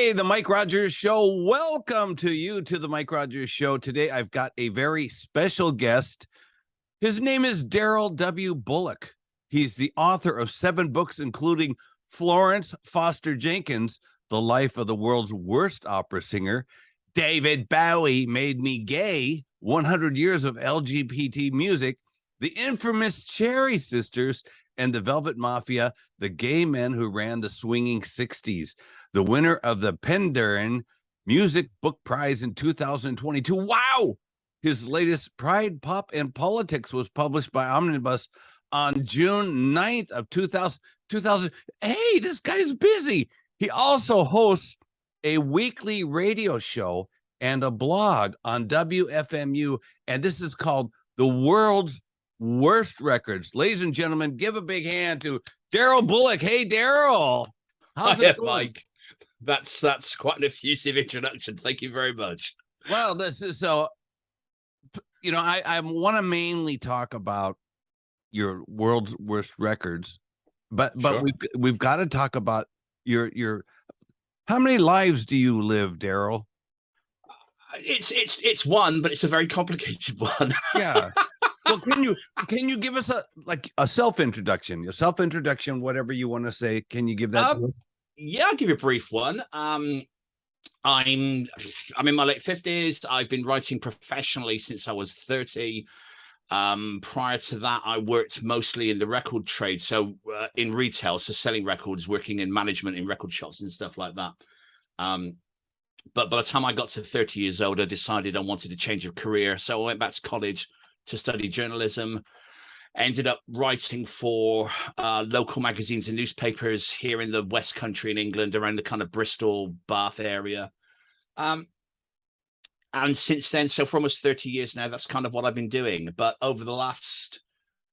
Hey, the Mike Rogers Show. Welcome to the Mike Rogers Show. Today, I've got a very special guest. His name is Darryl W. Bullock. He's the author of 7 books, including Florence Foster Jenkins, The Life of the World's Worst Opera Singer, David Bowie Made Me Gay, 100 Years of LGBT Music, The Infamous Cherry Sisters, and the Velvet Mafia, the gay men who ran the swinging 60s. The winner of the Penderin Music Book Prize in 2022. Wow! His latest Pride, Pop, and Politics was published by Omnibus on June 9th of 2000. Hey, this guy's busy. He also hosts a weekly radio show and a blog on WFMU, and this is called The World's Worst Records. Ladies and gentlemen, give a big hand to Darryl Bullock. Hey, Darryl. How's it going? Mike? That's quite an effusive introduction. Thank you very much. Well, this is so, you know, I want to mainly talk about your world's worst records, but Sure. we've got to talk about your how many lives do you live, Darryl? It's one, but it's a very complicated one. Yeah. Well, can you give us a self-introduction, whatever you want to say? Can you give that to us? Yeah, I'll give you a brief one. I'm in my late 50s. I've been writing professionally since I was 30. Prior to that, I worked mostly in the record trade, so in retail, so selling records, working in management in record shops and stuff like that. But by the time I got to 30 years old, I decided I wanted to change of career. So I went back to college to study journalism, ended up writing for local magazines and newspapers here in the West Country in England, around the kind of Bristol, Bath area. And since then, so for almost 30 years now, that's kind of what I've been doing. But over the last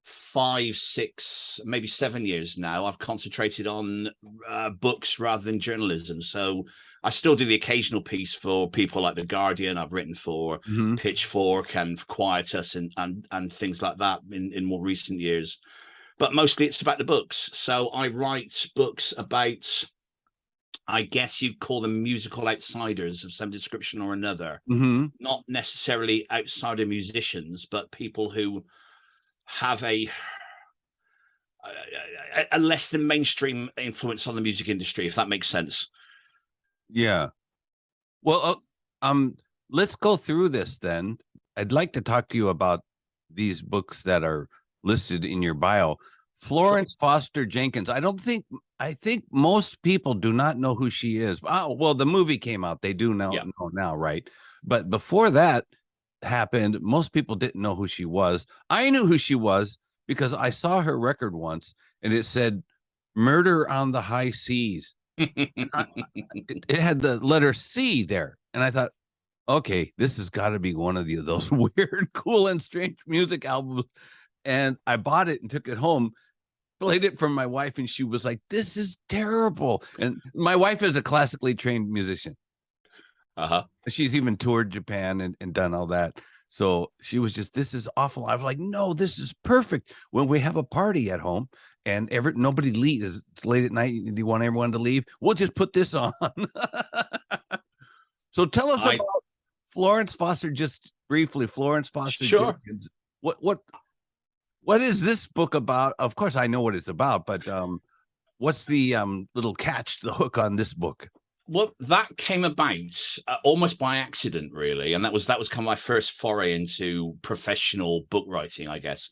5, 6, maybe 7 years now, I've concentrated on books rather than journalism. So I still do the occasional piece for people like The Guardian. I've written for Pitchfork and for Quietus and things like that in more recent years. But mostly it's about the books. So I write books about, I guess you'd call them musical outsiders of some description or another. Not necessarily outsider musicians, but people who have a less than mainstream influence on the music industry, if that makes sense. Yeah. Well, let's go through this then. I'd like to talk to you about these books that are listed in your bio. Florence Foster Jenkins. I think most people do not know who she is. Oh, well, the movie came out. They do know now, right? But before that happened, most people didn't know who she was. I knew who she was because I saw her record once and it said Murder on the High Seas. It had the letter C there, and I thought, okay, this has got to be one of those weird, cool, and strange music albums. And I bought it and took it home, played it for my wife, and she was like, "This is terrible." And my wife is a classically trained musician. She's even toured Japan and done all that. So she was just, "This is awful." I was like, "No, this is perfect." When we have a party at home and nobody leaves, it's late at night, and you want everyone to leave, we'll just put this on. So tell us about Florence Foster, just briefly. Florence Foster Jenkins. What is this book about? Of course, I know what it's about, but what's the little catch, the hook on this book? Well, that came about almost by accident, really, and that was kind of my first foray into professional book writing, I guess.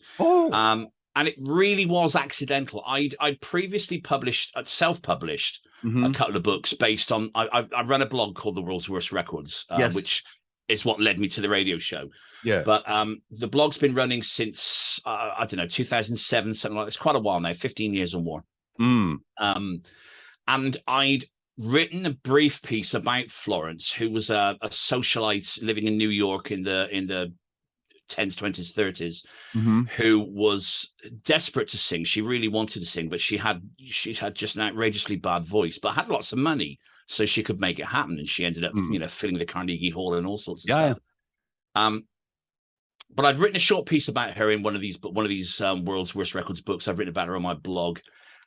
And it really was accidental. I'd previously self-published a couple of books based on. I run a blog called The World's Worst Records, which is what led me to the radio show. Yeah. But the blog's been running since I don't know, 2007, something like that. It's quite a while now, 15 years or more. And I'd written a brief piece about Florence, who was a socialite living in New York in the 10s, 20s, 30s, who was desperate to sing. She really wanted to sing, but she had just an outrageously bad voice, but had lots of money, so she could make it happen. And she ended up, filling the Carnegie Hall and all sorts of stuff. But I'd written a short piece about her in one of these World's Worst Records books. I've written about her on my blog,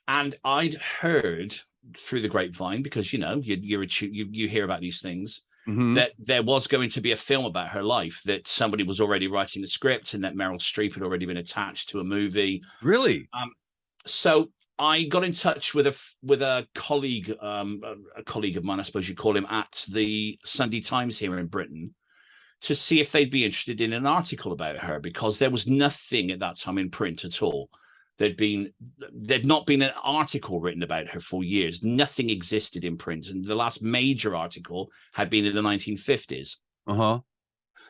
And I'd heard through the grapevine, because you hear about these things, that there was going to be a film about her life, that somebody was already writing the script, and that Meryl Streep had already been attached to a movie. Really? So I got in touch with a colleague of mine, I suppose you'd call him, at the Sunday Times here in Britain, to see if they'd be interested in an article about her, because there was nothing at that time in print at all. There'd not been an article written about her for years. Nothing existed in print, and the last major article had been in the 1950s.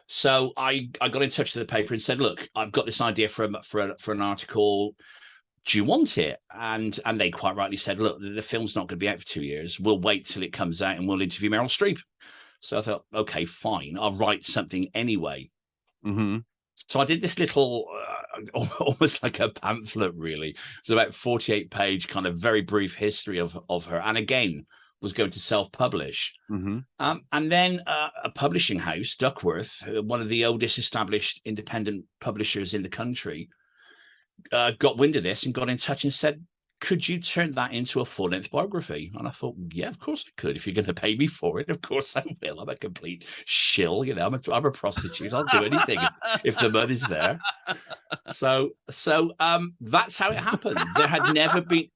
So I got in touch with the paper and said, look, I've got this idea for an article. Do you want it? And they quite rightly said, look, the film's not going to be out for 2 years. We'll wait till it comes out and we'll interview Meryl Streep. So I thought, okay, fine, I'll write something anyway. So I did this little, almost like a pamphlet, really. It's about 48-page, kind of very brief history of her. And again, was going to self-publish. And then a publishing house, Duckworth, one of the oldest established independent publishers in the country, got wind of this and got in touch and said, could you turn that into a full-length biography? And I thought, yeah, of course I could. If you're going to pay me for it, of course I will. I'm a complete shill, I'm a prostitute. I'll do anything if the money's there. So that's how it happened. There had never been,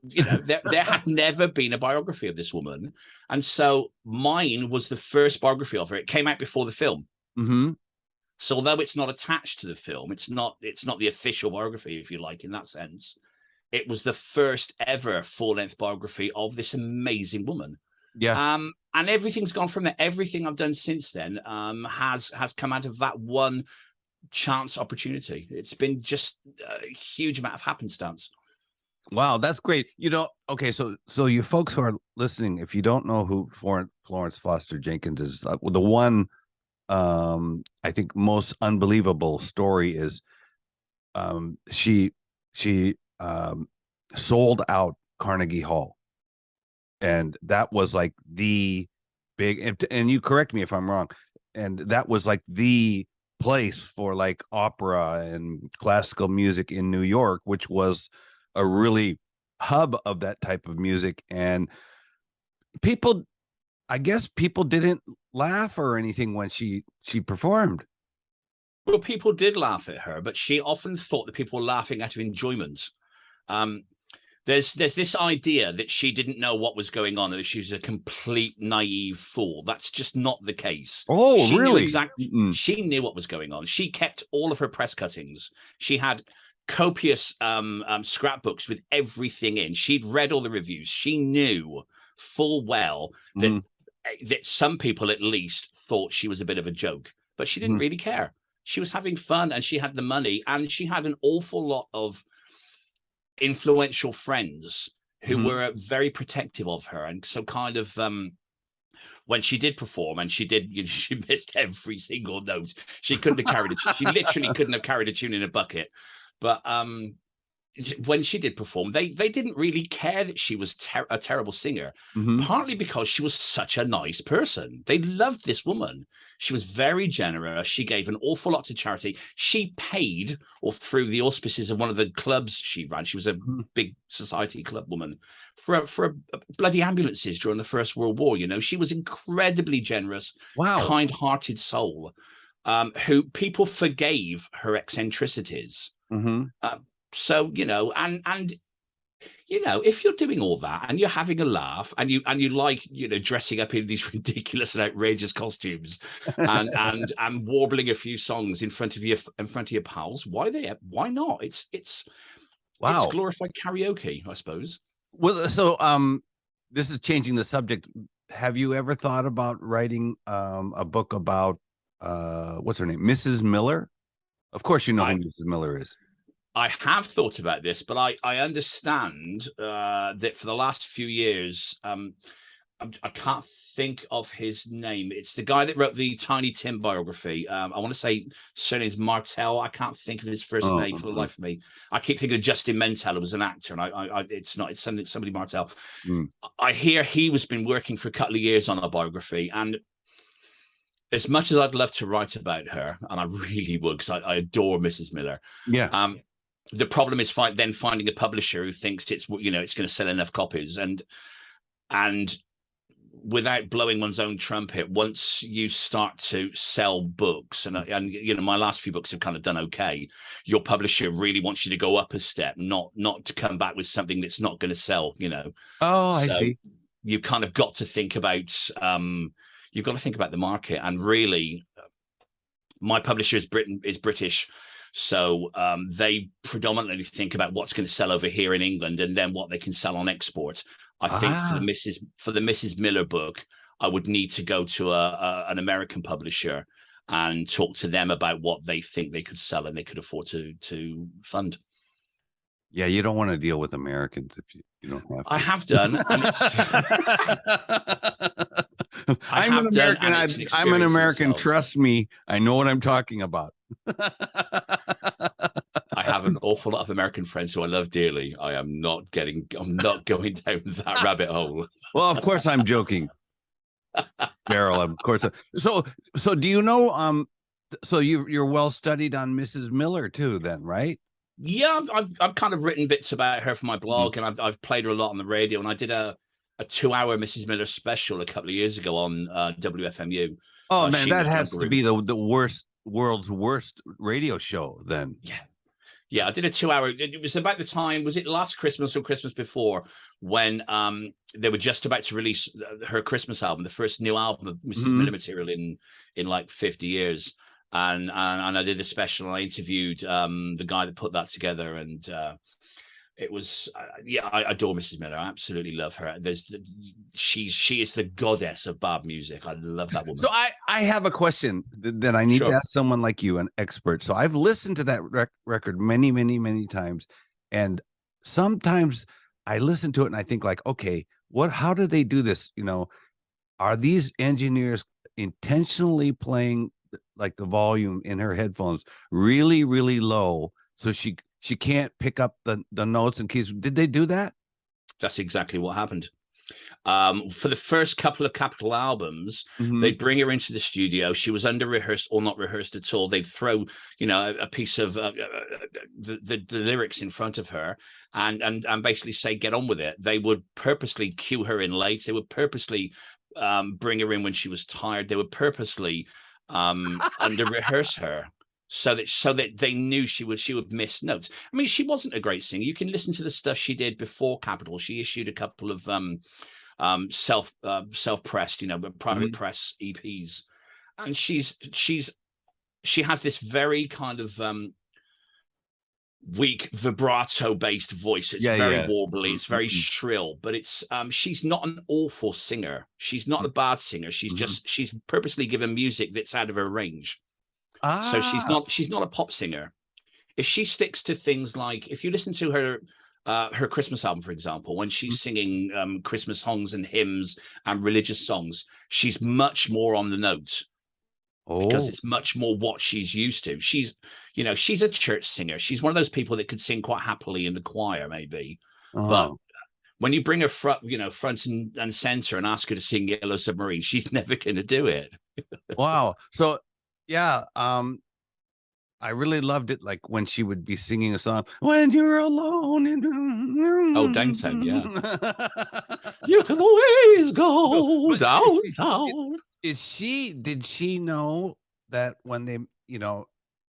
there had never been a biography of this woman, and so mine was the first biography of her. It came out before the film. So although it's not attached to the film, it's not the official biography, if you like, in that sense. It was the first ever full-length biography of this amazing woman. Yeah. And everything's gone from there. Everything I've done since then has come out of that one chance opportunity. It's been just a huge amount of happenstance. Wow, that's great. Okay, so you folks who are listening, if you don't know who Florence Foster Jenkins is, the one I think most unbelievable story is she sold out Carnegie Hall, and that was like the big, and you correct me if I'm wrong, and that was like the place for like opera and classical music in New York, which was a really hub of that type of music. And I guess people didn't laugh or anything when she performed. Well, people did laugh at her, but she often thought that people were laughing out of enjoyment. There's this idea that she didn't know what was going on, that she was a complete naive fool. That's just not the case. Oh, she really? Knew exactly. She knew what was going on. She kept all of her press cuttings. She had copious scrapbooks with everything in. She'd read all the reviews. She knew full well that some people at least thought she was a bit of a joke, but she didn't really care. She was having fun, and she had the money, and she had an awful lot of influential friends who were very protective of her. And so kind of when she did perform, and she missed every single note. She couldn't have carried it. She literally couldn't have carried a tune in a bucket. But when she did perform, they didn't really care that she was a terrible singer, partly because she was such a nice person. They loved this woman. She was very generous. She gave an awful lot to charity. She paid, or through the auspices of one of the clubs she ran, she was a big society club woman, for bloody ambulances during the First World War. She was incredibly generous, kind-hearted soul, who people forgave her eccentricities. So, and if you're doing all that and you're having a laugh, and you like, dressing up in these ridiculous and outrageous costumes and warbling a few songs in front of your pals, why not? It's glorified karaoke, I suppose. Well, so this is changing the subject. Have you ever thought about writing a book about what's her name, Mrs. Miller? Of course you know who Mrs. Miller is. I have thought about this, but I understand that for the last few years, I can't think of his name. It's the guy that wrote the Tiny Tim biography. I want to say surname's Martell. I can't think of his first name for the life of me. I keep thinking of Justin Mentel, who was an actor, and it's not. It's somebody Martell. I hear he was been working for a couple of years on a biography, and as much as I'd love to write about her, and I really would, because I adore Mrs. Miller. Yeah. the problem is then finding a publisher who thinks it's it's going to sell enough copies, and without blowing one's own trumpet, once you start to sell books, and my last few books have kind of done okay, your publisher really wants you to go up a step, not to come back with something that's not going to sell. I see. You kind of got to think about you've got to think about the market, and really, my publisher is British. So they predominantly think about what's going to sell over here in England, and then what they can sell on export. I think for the Mrs. Miller book, I would need to go to an American publisher and talk to them about what they think they could sell and they could afford to fund. Yeah, you don't want to deal with Americans if you don't have to. I have done. I'm an American. I'm an American. Trust me, I know what I'm talking about. I have an awful lot of American friends who I love dearly. I'm not going down that rabbit hole. Well, of course I'm joking, Darryl. Of course. So do you know? So you're well studied on Mrs. Miller too, then, right? Yeah, I've kind of written bits about her for my blog, and I've played her a lot on the radio. And I did a 2-hour Mrs. Miller special a couple of years ago on WFMU. Oh man, that has to be the world's worst radio show then. Yeah, I did a 2-hour. It was about the time, was it last Christmas or Christmas before, when they were just about to release her Christmas album, the first new album of Mrs. Miller material in like 50 years. And I did a special, and I interviewed the guy that put that together, and it was I adore Mrs. Miller. I absolutely love her. She is the goddess of bad music. I love that woman. So I have a question that I need to ask someone like you, an expert. So I've listened to that record many times, and sometimes I listen to it and I think like, okay, how do they do this? Are these engineers intentionally playing like the volume in her headphones really low so she can't pick up the notes in keys? Did they do that? That's exactly what happened. For the first couple of Capitol albums, they'd bring her into the studio. She was under rehearsed or not rehearsed at all. They'd throw a piece of the lyrics in front of her and basically say, get on with it. They would purposely cue her in late. They would purposely bring her in when she was tired. They would purposely under rehearse her so that they knew she would miss notes. I mean, she wasn't a great singer. You can listen to the stuff she did before Capitol. She issued a couple of self-pressed, private press EPs, and she has this very kind of weak vibrato based voice. It's very warbly, it's very shrill, but it's she's not an awful singer. She's not a bad singer. She's purposely given music that's out of her range. So she's not a pop singer. If she sticks to things like, if you listen to her Christmas album, for example, when she's singing Christmas songs and hymns and religious songs, she's much more on the notes. Because it's much more what she's used to. She's a church singer. She's one of those people that could sing quite happily in the choir, maybe. But when you bring her front and center and ask her to sing Yellow Submarine, she's never going to do it. Wow. So, yeah, I really loved it. Like when she would be singing a song, when you're alone in downtown, yeah. You can always go downtown. Did she know that when they,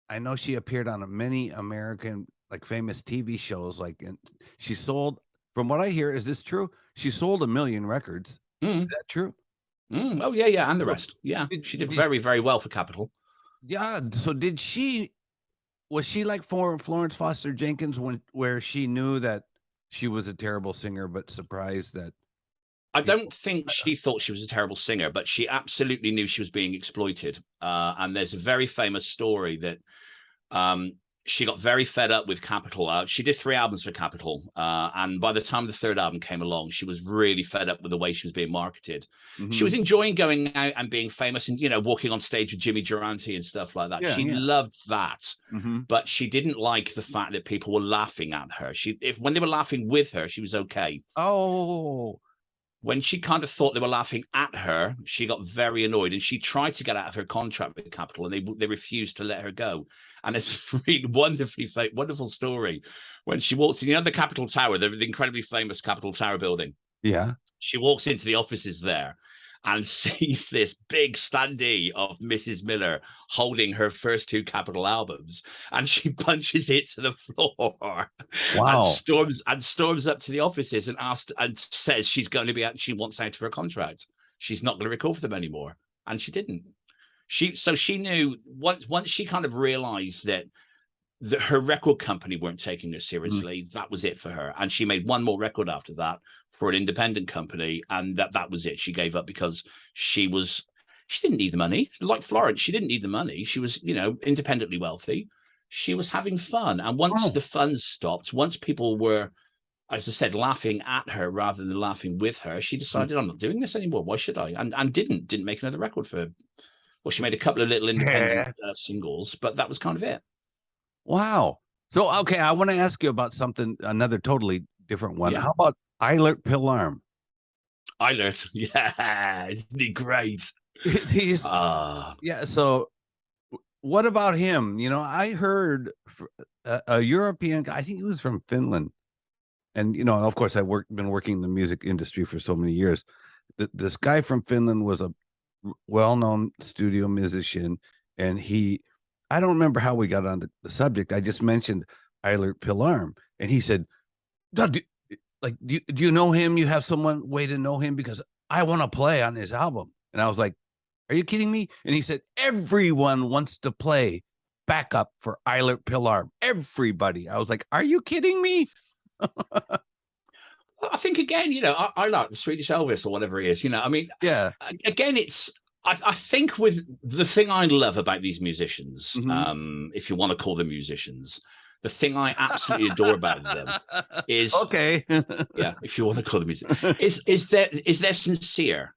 I know she appeared on many American like famous TV shows, and she sold, from what I hear, is this true? She sold 1 million records. Is that true? Oh yeah, and the rest. Yeah, she did very, very well for Capitol. Yeah. So was she like Florence Foster Jenkins where she knew that she was a terrible singer, but surprised that? I don't think she thought she was a terrible singer, but she absolutely knew she was being exploited. And there's a very famous story that she got very fed up with Capitol. She did 3 albums for Capitol. And by the time the 3rd album came along, she was really fed up with the way she was being marketed. She was enjoying going out and being famous and, walking on stage with Jimmy Durante and stuff like that. She loved that. But she didn't like the fact that people were laughing at her. When they were laughing with her, she was okay. When she kind of thought they were laughing at her, she got very annoyed, and she tried to get out of her contract with Capitol, and they refused to let her go. And it's a really wonderful story. When she walked in, you know, the Capitol Tower, the incredibly famous Capitol Tower building. Yeah. She walks into the offices there and sees this big standee of Mrs. Miller holding her first 2 Capitol albums, and she punches it to the floor. Wow. And storms up to the offices and says she's going to be out. She wants out of her contract. She's not going to record for them anymore, and she didn't. She knew once she kind of realized that her record company weren't taking her seriously. That was it for her, and she made one more record after that for an independent company, and that was it. She gave up because she didn't need the money. Like Florence, she didn't need the money. She was, you know, independently wealthy. She was having fun, and once the fun stopped, once people were, as I said, laughing at her rather than laughing with her, she decided, I'm not doing this anymore. Why should I? And didn't make another record for. Well, she made a couple of little independent singles, but that was kind of it. Wow. So, okay, I want to ask you about another totally different one. Yeah. How about Eilert Pilarm? Eilert, yeah, isn't he great? He's yeah. So, what about him? You know, I heard a European guy. I think he was from Finland, and you know, of course, I've been working in the music industry for so many years. This guy from Finland was a well-known studio musician, and I don't remember how we got on the subject. I just mentioned Eilert Pilarm, and he said, do you know him? You have someone way to know him because I want to play on his album. And I was like, are you kidding me? And he said, everyone wants to play backup for Eilert Pilarm. Everybody. I was like, are you kidding me? I think, again, you know, I like the Swedish Elvis or whatever he is, you know, I mean, yeah, again, I think with the thing I love about these musicians, if you want to call them musicians, the thing I absolutely adore about them is, okay, yeah, if you want to call them musicians, is they're sincere.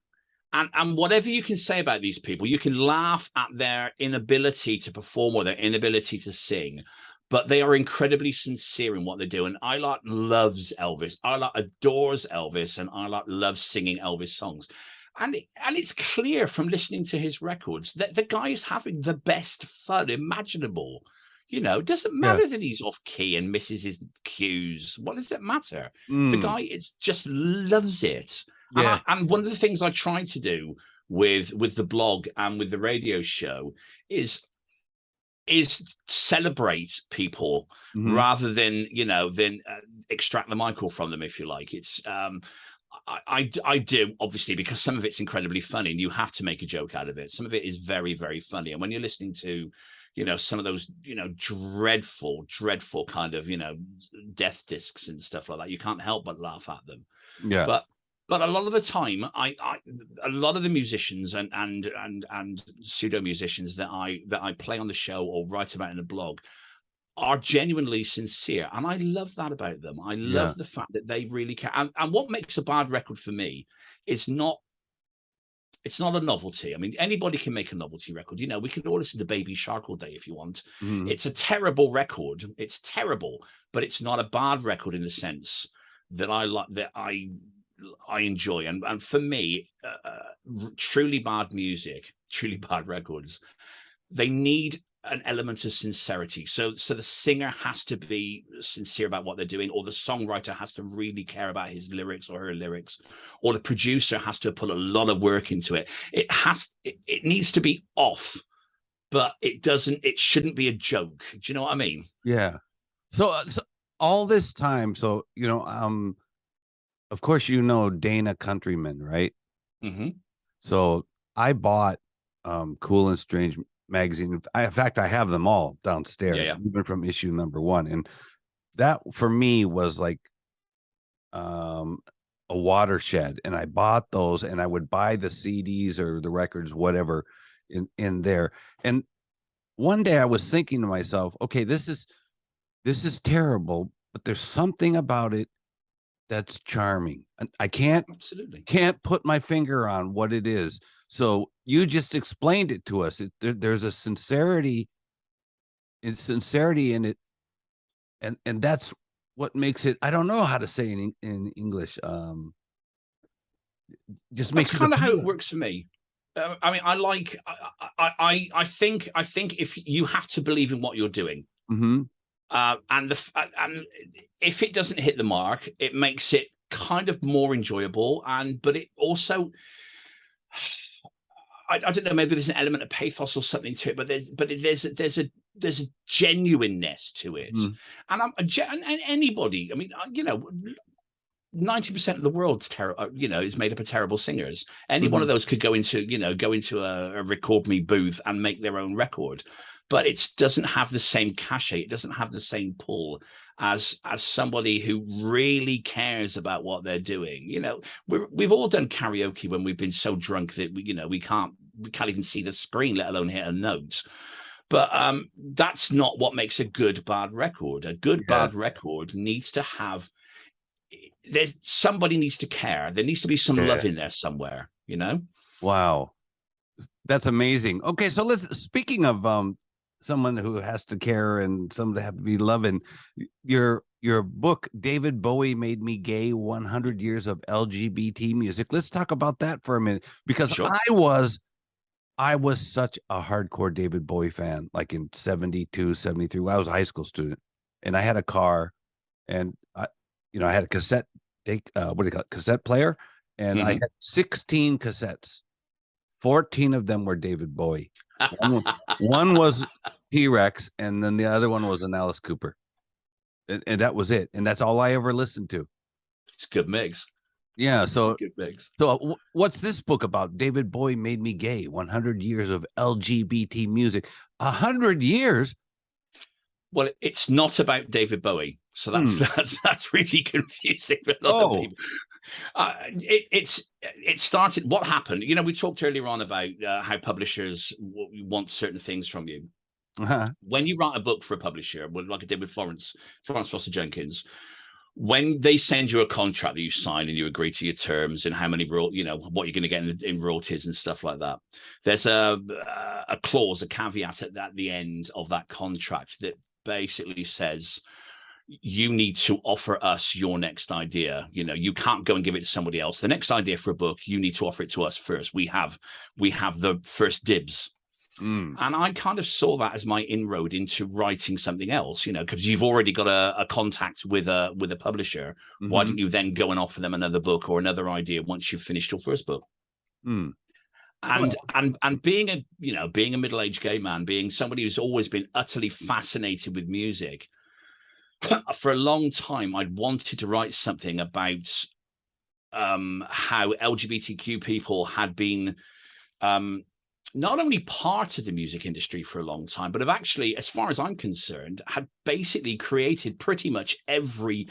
And whatever you can say about these people, you can laugh at their inability to perform or their inability to sing, but they are incredibly sincere in what they do. And Eilert loves Elvis. Eilert adores Elvis, and Eilert loves singing Elvis songs. And it's clear from listening to his records that the guy is having the best fun imaginable. You know, it doesn't matter that he's off key and misses his cues. What does it matter? The guy just loves it. Yeah. And one of the things I try to do with the blog and with the radio show is celebrate people rather than, you know, extract the Michael from them, if you like. It's I do, obviously, because some of it's incredibly funny and you have to make a joke out of it. Some of it is very, very funny. And when you're listening to, you know, some of those, you know, dreadful kind of, you know, death discs and stuff like that, you can't help but laugh at them. Yeah. But a lot of the time, a lot of the musicians and pseudo musicians that I play on the show or write about in the blog are genuinely sincere, and I love that about them. I love the fact that they really care. And what makes a bad record for me is not. It's not a novelty. I mean, anybody can make a novelty record. You know, we can all listen to Baby Shark all day if you want. It's a terrible record. It's terrible, but it's not a bad record in the sense that I like, that I enjoy. And for me, truly bad music, truly bad records, they need an element of sincerity. So the singer has to be sincere about what they're doing, or the songwriter has to really care about his lyrics or her lyrics, or the producer has to put a lot of work into it. It needs to be off, but it shouldn't be a joke. Do you know what I mean? Yeah. So all this time, so, you know, of course, you know, Dana Countryman, right? So I bought Cool and Strange magazine. In fact, I have them all downstairs, even from issue number 1. And that for me was like a watershed. And I bought those, and I would buy the CDs or the records, whatever, in there. And one day I was thinking to myself, okay, this is terrible, but there's something about it that's charming. I can't put my finger on what it is. So you just explained it to us. There's a sincerity in it, and that's what makes it. I don't know how to say in English. Just makes it kind of how it works for me. I mean, I think if you have to believe in what you're doing, and if it doesn't hit the mark, it makes it kind of more enjoyable. But it also, I don't know, maybe there's an element of pathos or something to it, but there's a genuineness to it. And anybody, I mean, 90% of the world's is made up of terrible singers. Any one of those could go into a record me booth and make their own record, but it doesn't have the same cachet. It doesn't have the same pull as somebody who really cares about what they're doing. We've all done karaoke when we've been so drunk that we can't even see the screen, let alone hit a note. But that's not what makes a good bad record. A good bad record needs to have, somebody needs to care. There needs to be some love in there somewhere, Wow, that's amazing. Okay, so speaking of someone who has to care and some that have to be loving, your book, David Bowie Made Me Gay, 100 Years of LGBT Music. Let's talk about that for a minute, because I was such a hardcore David Bowie fan, like in 72, 73. I was a high school student, and I had a car, and I had a cassette cassette player, and I had 16 cassettes. 14 of them were David Bowie. One was T-Rex, and then the other one was an Alice Cooper. And that was it. And that's all I ever listened to. It's a good mix. Yeah. So, good mix. So what's this book about? David Bowie Made Me Gay, 100 Years of LGBT Music. 100 years? Well, it's not about David Bowie. So that's really confusing for a lot of people. It started. What happened? We talked earlier on about how publishers want certain things from you. When you write a book for a publisher, like I did with Florence Foster Jenkins, when they send you a contract that you sign and you agree to your terms and how many what you're going to get in royalties and stuff like that, there's a clause, a caveat at the end of that contract that basically says, you need to offer us your next idea. You can't go and give it to somebody else. The next idea for a book, you need to offer it to us first. We have the first dibs. And I kind of saw that as my inroad into writing something else, because you've already got a contact with a publisher. Why don't you then go and offer them another book or another idea once you've finished your first book? And being a middle-aged gay man, being somebody who's always been utterly fascinated with music, for a long time, I'd wanted to write something about how LGBTQ people had been not only part of the music industry for a long time, but have actually, as far as I'm concerned, had basically created pretty much every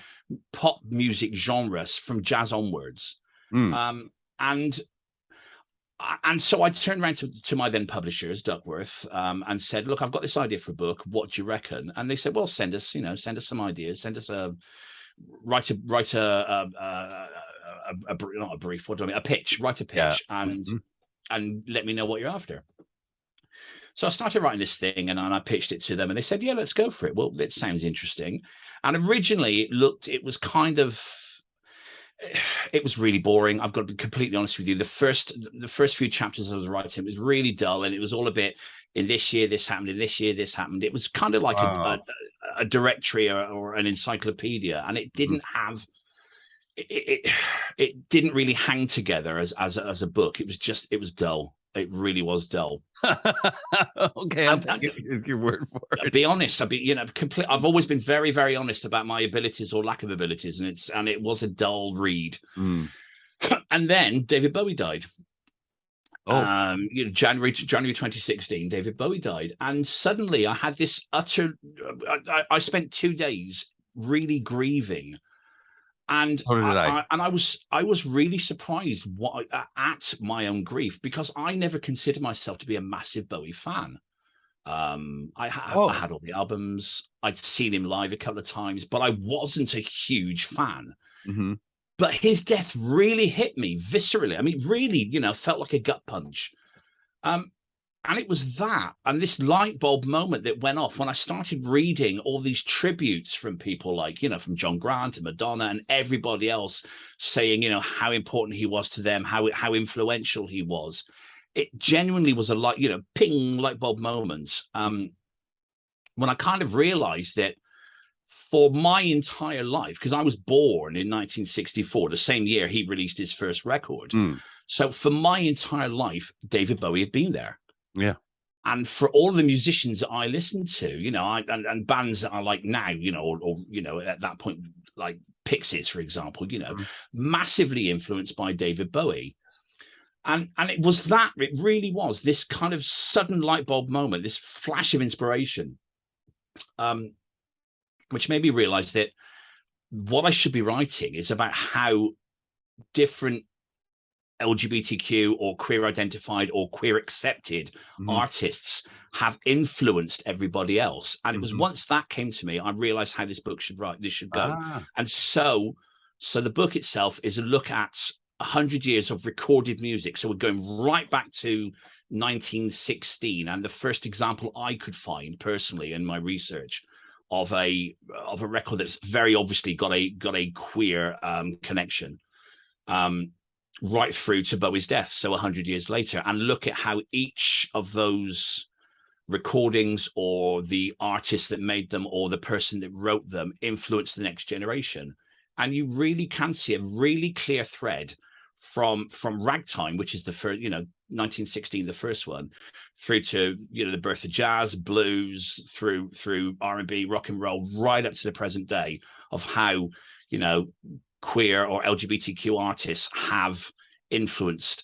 pop music genre from jazz onwards. And so I turned around to my then publishers, Duckworth, and said, "Look, I've got this idea for a book. What do you reckon?" And they said, "Well, send us some ideas. Send us a pitch. Write a pitch, and let me know what you're after." So I started writing this thing, and I pitched it to them, and they said, "Yeah, let's go for it. Well, that sounds interesting." And originally, it was really boring. I've got to be completely honest with you. The first few chapters I was writing, it was really dull, and it was all a bit, in this year this happened, in this year this happened. It was kind of like a directory or an encyclopedia, and it didn't have it didn't really hang together as a book. It was dull. It really was dull. Okay, I'll take your word for it. I'll be honest. I've always been very, very honest about my abilities or lack of abilities, and it was a dull read. And then David Bowie died. January 2016, David Bowie died, and suddenly I had this utter. I spent 2 days really grieving. And I was really surprised at my own grief, because I never considered myself to be a massive Bowie fan. I had all the albums. I'd seen him live a couple of times, but I wasn't a huge fan. But his death really hit me viscerally. I mean, really, felt like a gut punch. And it was that, and this light bulb moment that went off when I started reading all these tributes from people like, from John Grant and Madonna and everybody else saying, how important he was to them, how influential he was. it genuinely was a ping light bulb moments. When I kind of realized that for my entire life, because I was born in 1964, the same year he released his first record. So for my entire life, David Bowie had been there. Yeah. And for all the musicians that I listened to, and bands that I like now, or at that point, like Pixies, for example, massively influenced by David Bowie. And it really was this kind of sudden light bulb moment, this flash of inspiration, which made me realize that what I should be writing is about how different LGBTQ or queer identified or queer accepted artists have influenced everybody else. And it was once that came to me, I realized how this book should go. And so the book itself is a look at 100 years of recorded music. So we're going right back to 1916, and the first example I could find personally in my research of a record that's very obviously got a queer connection, right through to Bowie's death, so 100 years later, and look at how each of those recordings or the artist that made them or the person that wrote them influenced the next generation. And you really can see a really clear thread from Ragtime, which is the first, 1916, the first one, through to the birth of jazz, blues, through R&B, rock and roll, right up to the present day, of how queer or LGBTQ artists have influenced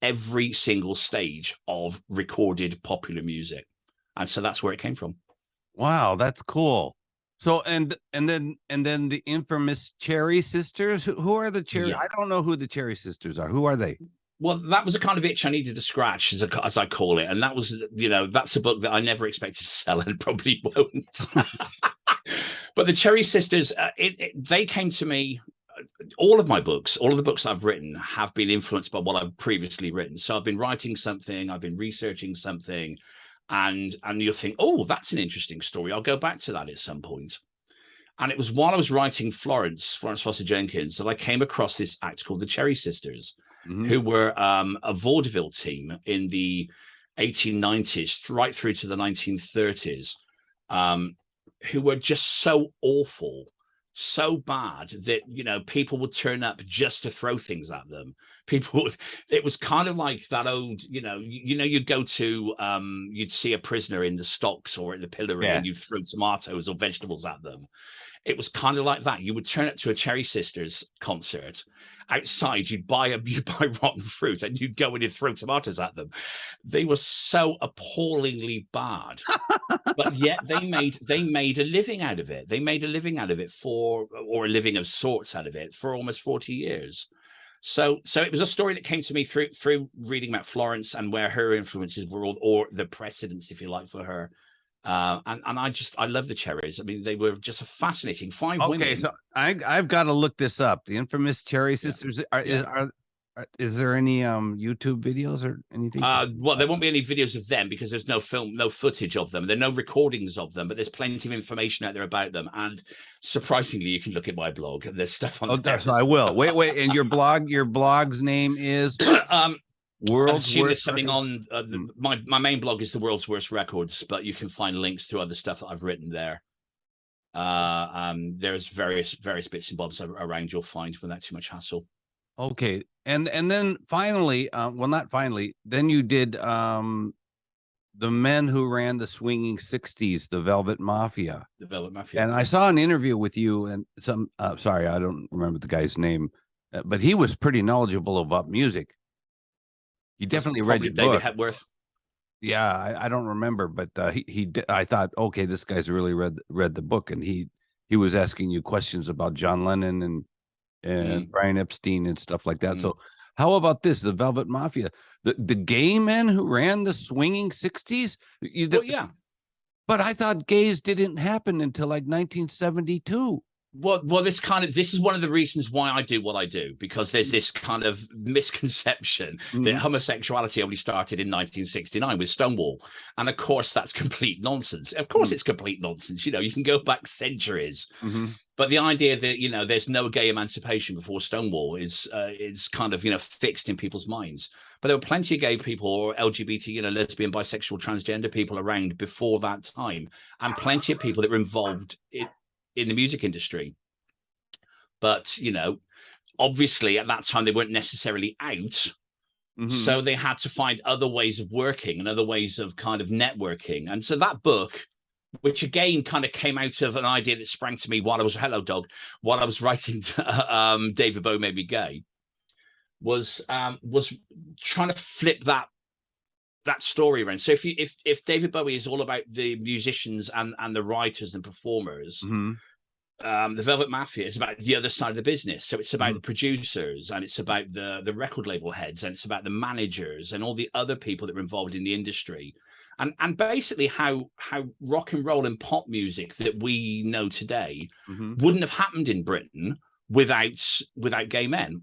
every single stage of recorded popular music. And so that's where it came from. Wow, that's cool. So and then the infamous Cherry Sisters. Who are the Cherry? Yeah. I don't know who the Cherry Sisters are. Who are they? Well, that was a kind of itch I needed to scratch, as I call it. And that was, that's a book that I never expected to sell and probably won't. But the Cherry Sisters, they came to me. All of my books, all of the books I've written have been influenced by what I've previously written. So I've been writing something, I've been researching something, and you'll think, oh, that's an interesting story. I'll go back to that at some point. And it was while I was writing Florence Foster Jenkins, that I came across this act called the Cherry Sisters, who were a vaudeville team in the 1890s, right through to the 1930s, who were just so awful, so bad that people would turn up just to throw things at them. It was kind of like that old you'd go to you'd see a prisoner in the stocks or at the pillory, and you'd throw tomatoes or vegetables at them. It was kind of like that. You would turn up to a Cherry Sisters concert. Outside, you'd buy rotten fruit, and you'd go in and throw tomatoes at them. They were so appallingly bad, but yet they made a living out of it. They made a living out of it or a living of sorts out of it for almost 40 years. So it was a story that came to me through reading about Florence and where her influences were, or the precedents, if you like, for her. And I love the Cherries. I mean, they were just a fascinating five women. Okay, so I've got to look this up. The infamous Cherry Sisters. Is there any YouTube videos or anything? Well, there won't be any videos of them because there's no footage of them. There are no recordings of them, but there's plenty of information out there about them. And surprisingly, you can look at my blog. There's stuff on there. So I will. Wait. And your blog's name is World's Worst. Something on my main blog is the World's Worst Records, but you can find links to other stuff that I've written there. There's various bits and bobs around you'll find without too much hassle. Okay, and then finally, not finally, then you did the men who ran the swinging 60s, the Velvet Mafia. The Velvet Mafia. And I saw an interview with you and sorry, I don't remember the guy's name, but he was pretty knowledgeable about music. He definitely read your David book. Hepworth. Yeah, I don't remember, but I thought, okay, this guy's really read the book, and he was asking you questions about John Lennon and Brian Epstein and stuff like that. So how about this? The Velvet Mafia, the gay men who ran the swinging 60s? Well, yeah. But I thought gays didn't happen until like 1972. Well, this is one of the reasons why I do what I do, because there's this kind of misconception that homosexuality only started in 1969 with Stonewall, and of course that's complete nonsense. Of course, it's complete nonsense. You know, you can go back centuries, but the idea that there's no gay emancipation before Stonewall is kind of fixed in people's minds. But there were plenty of gay people or LGBT, lesbian, bisexual, transgender people around before that time, and plenty of people that were involved in the music industry. But obviously at that time they weren't necessarily out, so they had to find other ways of working and other ways of kind of networking. And so that book, which again kind of came out of an idea that sprang to me while I was writing David Bowie Made Me Gay, was trying to flip that story around. So if David Bowie is all about the musicians and the writers and performers, the Velvet Mafia is about the other side of the business. So it's about the producers, and it's about the record label heads, and it's about the managers and all the other people that were involved in the industry, and basically how rock and roll and pop music that we know today wouldn't have happened in Britain without gay men.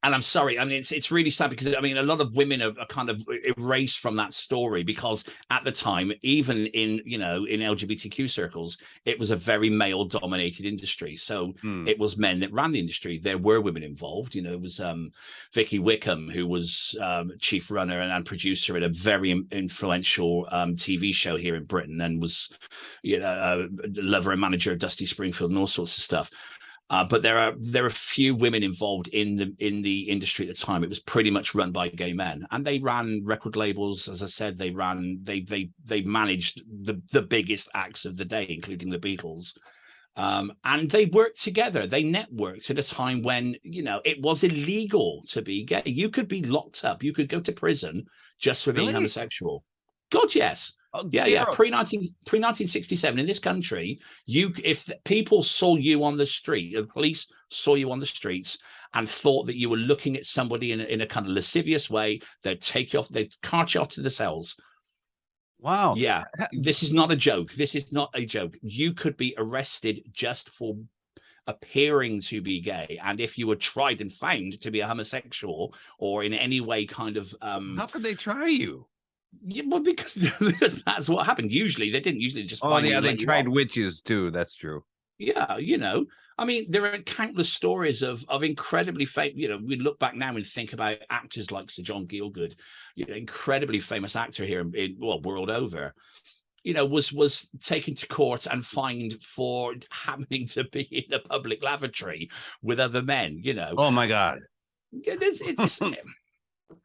And I'm sorry, I mean, it's really sad, because I mean, a lot of women are kind of erased from that story, because at the time, even in LGBTQ circles, it was a very male dominated industry. So it was men that ran the industry. There were women involved. There was Vicky Wickham, who was chief runner and producer at a very influential TV show here in Britain, and was lover and manager of Dusty Springfield and all sorts of stuff. But there are few women involved in the industry at the time. It was pretty much run by gay men, and they ran record labels. As I said, they managed the biggest acts of the day, including the Beatles, and they worked together. They networked at a time when it was illegal to be gay. You could be locked up. You could go to prison just for being homosexual. God, yes. Oh, yeah. Pre-1967 in this country, if people saw you on the street, the police saw you on the streets and thought that you were looking at somebody in a kind of lascivious way, they'd take you off, they'd cart you off to the cells. Wow. Yeah, this is not a joke. This is not a joke. You could be arrested just for appearing to be gay, and if you were tried and found to be a homosexual or in any way kind of how could they try you? Yeah, well, because that's what happened. Usually they didn't. Usually just they tried witches too. That's true. Yeah, I mean, there are countless stories of incredibly famous. We look back now and think about actors like Sir John Gielgud, incredibly famous actor here in world over. Was taken to court and fined for happening to be in a public lavatory with other men. Oh my God. It's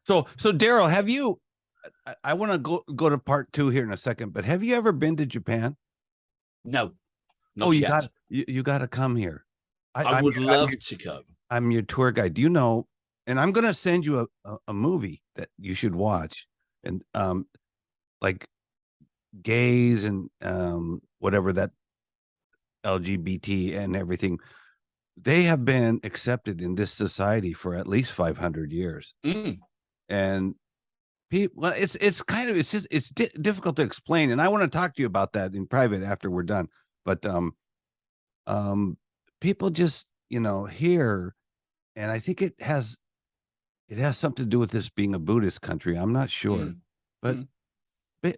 So Darryl, have you? I want to go to part 2 here in a second, but have you ever been to Japan? No. You got to come here. I would love to go. I'm your tour guide. Do you know? And I'm going to send you a movie that you should watch, and like gays and whatever, that LGBT and everything. They have been accepted in this society for at least 500 years, and people, it's difficult to explain, and I want to talk to you about that in private after we're done. But people just here, and I think it has something to do with this being a Buddhist country. I'm not sure, but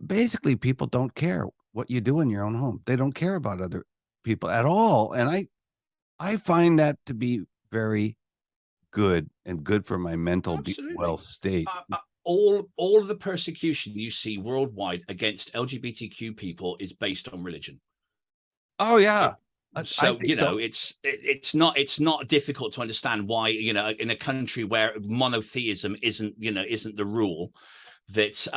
basically people don't care what you do in your own home. They don't care about other people at all, and I find that to be very good and good for my mental well state. All of the persecution you see worldwide against LGBTQ people is based on religion. Oh yeah. So it's not difficult to understand why in a country where monotheism isn't the rule, that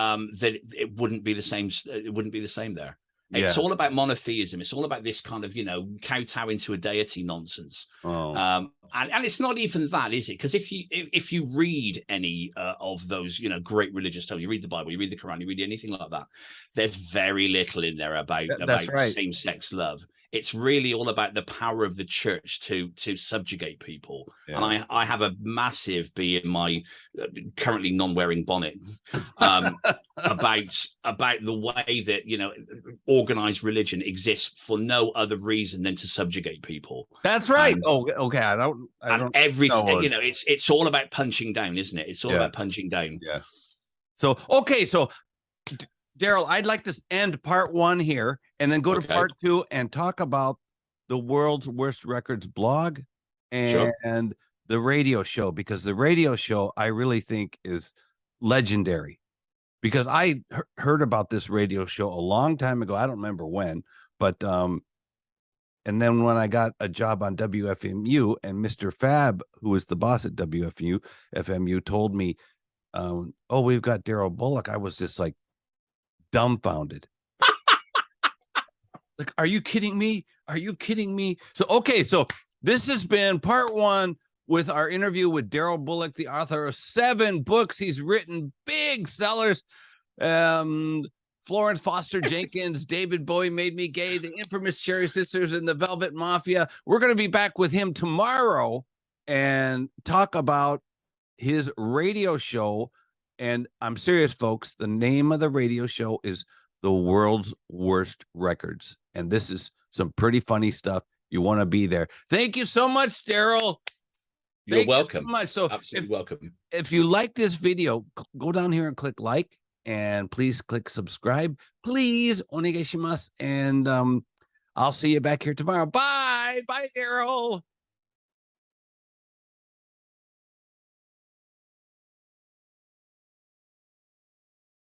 it wouldn't be the same. It wouldn't be the same there. It's all about monotheism. It's all about this kind of kowtowing to a deity nonsense. And it's not even that, is it? Because if you read any of those, great religious stuff, you read the Bible, you read the Quran, you read anything like that, there's very little in there about right. same-sex love. It's really all about the power of the church to subjugate people. Yeah. And I have a massive bee in my currently non-wearing bonnet about the way that organized religion exists for no other reason than to subjugate people. That's right. Okay. I don't everything. It's all about punching down, isn't it? It's all about punching down. Yeah. So okay. So Darryl, I'd like to end part 1 here and then go to part 2 and talk about the World's Worst Records blog and the radio show, because the radio show I really think is legendary, because I heard about this radio show a long time ago. I don't remember when, but and then when I got a job on WFMU and Mr. Fab, who was the boss at WFMU, told me, we've got Darryl Bullock, I was just like dumbfounded. Like, are you kidding me? Are you kidding me? So, okay. So this has been part 1 with our interview with Darryl Bullock, the author of 7 books. He's written big sellers. Florence Foster Jenkins, David Bowie Made Me Gay, the infamous Cherry Sisters, and the Velvet Mafia. We're going to be back with him tomorrow and talk about his radio show. And I'm serious, folks. The name of the radio show is The World's Worst Records. And this is some pretty funny stuff. You want to be there. Thank you so much, Darryl. You're welcome. So much. So absolutely welcome. If you like this video, go down here and click like, and please click subscribe. Please, onegaishimasu. And I'll see you back here tomorrow. Bye. Bye, Darryl.